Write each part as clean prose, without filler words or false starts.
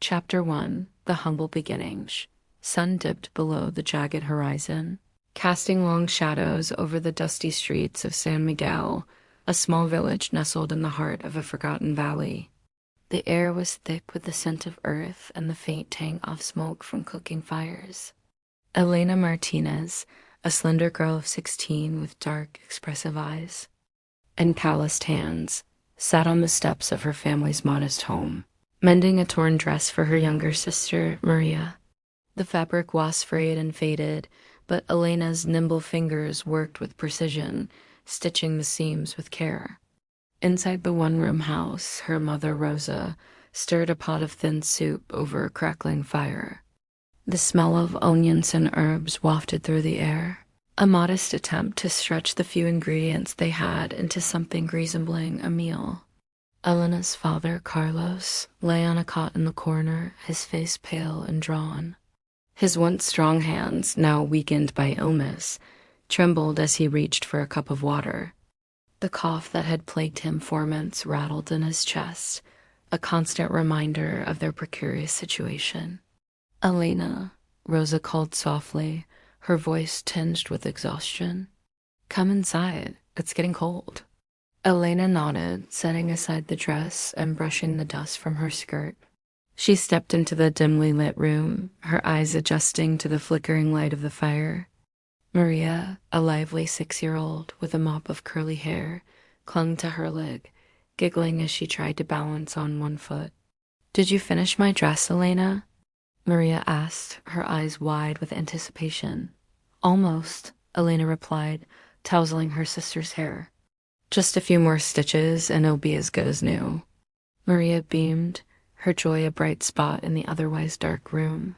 Chapter 1: The Humble Beginnings. Sun dipped below the jagged horizon, casting long shadows over the dusty streets of San Miguel, a small village nestled in the heart of a forgotten valley. The air was thick with the scent of earth and the faint tang of smoke from cooking fires. Elena Martinez, a slender girl of 16 with dark, expressive eyes and calloused hands, sat on the steps of her family's modest home, mending a torn dress for her younger sister, Maria. The fabric was frayed and faded, but Elena's nimble fingers worked with precision, stitching the seams with care. Inside the one-room house, her mother, Rosa, stirred a pot of thin soup over a crackling fire. The smell of onions and herbs wafted through the air, a modest attempt to stretch the few ingredients they had into something resembling a meal. Elena's father, Carlos, lay on a cot in the corner, his face pale and drawn. His once strong hands, now weakened by illness, trembled as he reached for a cup of water. The cough that had plagued him for months rattled in his chest, a constant reminder of their precarious situation. "Elena," Rosa called softly, her voice tinged with exhaustion. "Come inside. It's getting cold." Elena nodded, setting aside the dress and brushing the dust from her skirt. She stepped into the dimly lit room, her eyes adjusting to the flickering light of the fire. Maria, a lively 6-year-old with a mop of curly hair, clung to her leg, giggling as she tried to balance on one foot. "Did you finish my dress, Elena?" Maria asked, her eyes wide with anticipation. "Almost," Elena replied, tousling her sister's hair. "Just a few more stitches and it'll be as good as new." Maria beamed, her joy a bright spot in the otherwise dark room.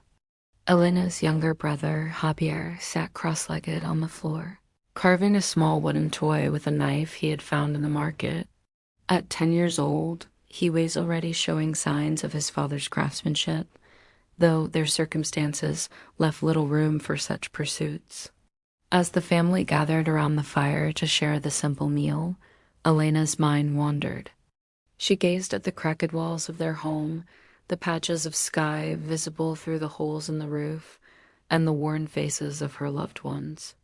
Elena's younger brother, Javier, sat cross-legged on the floor, carving a small wooden toy with a knife he had found in the market. At 10 years old, he was already showing signs of his father's craftsmanship, though their circumstances left little room for such pursuits. As the family gathered around the fire to share the simple meal, Elena's mind wandered. She gazed at the cracked walls of their home, the patches of sky visible through the holes in the roof, and the worn faces of her loved ones.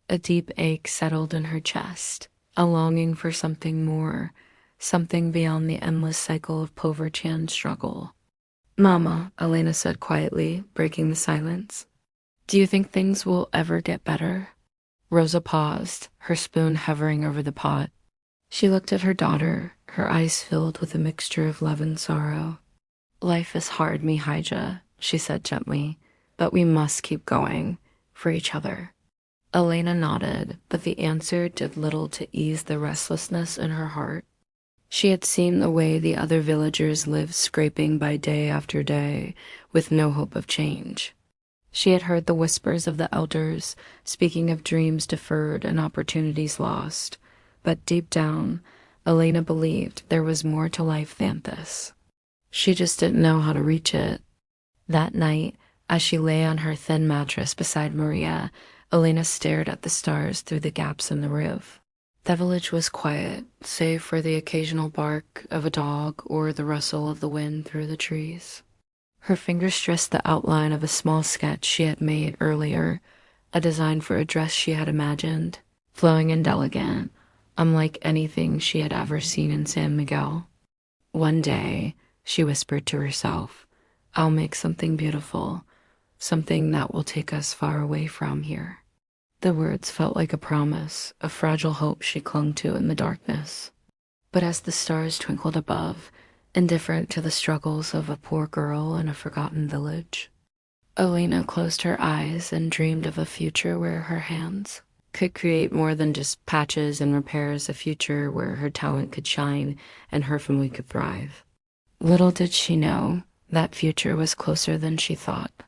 A deep ache settled in her chest, a longing for something more, something beyond the endless cycle of poverty and struggle. "Mama," Elena said quietly, breaking the silence, "do you think things will ever get better?" Rosa paused, her spoon hovering over the pot. She looked at her daughter, her eyes filled with a mixture of love and sorrow. "Life is hard, Mihija," she said gently, "but we must keep going, for each other." Elena nodded, but the answer did little to ease the restlessness in her heart. She had seen the way the other villagers lived, scraping by day after day, with no hope of change. She had heard the whispers of the elders, speaking of dreams deferred and opportunities lost, but deep down, Elena believed there was more to life than this. She just didn't know how to reach it. That night, as she lay on her thin mattress beside Maria, Elena stared at the stars through the gaps in the roof. The village was quiet, save for the occasional bark of a dog or the rustle of the wind through the trees. Her fingers traced the outline of a small sketch she had made earlier, a design for a dress she had imagined, flowing and elegant, unlike anything she had ever seen in San Miguel. "One day," she whispered to herself, "I'll make something beautiful, something that will take us far away from here." The words felt like a promise, a fragile hope she clung to in the darkness. But as the stars twinkled above, indifferent to the struggles of a poor girl in a forgotten village, Elena closed her eyes and dreamed of a future where her hands could create more than just patches and repairs, a future where her talent could shine and her family could thrive. Little did she know that future was closer than she thought.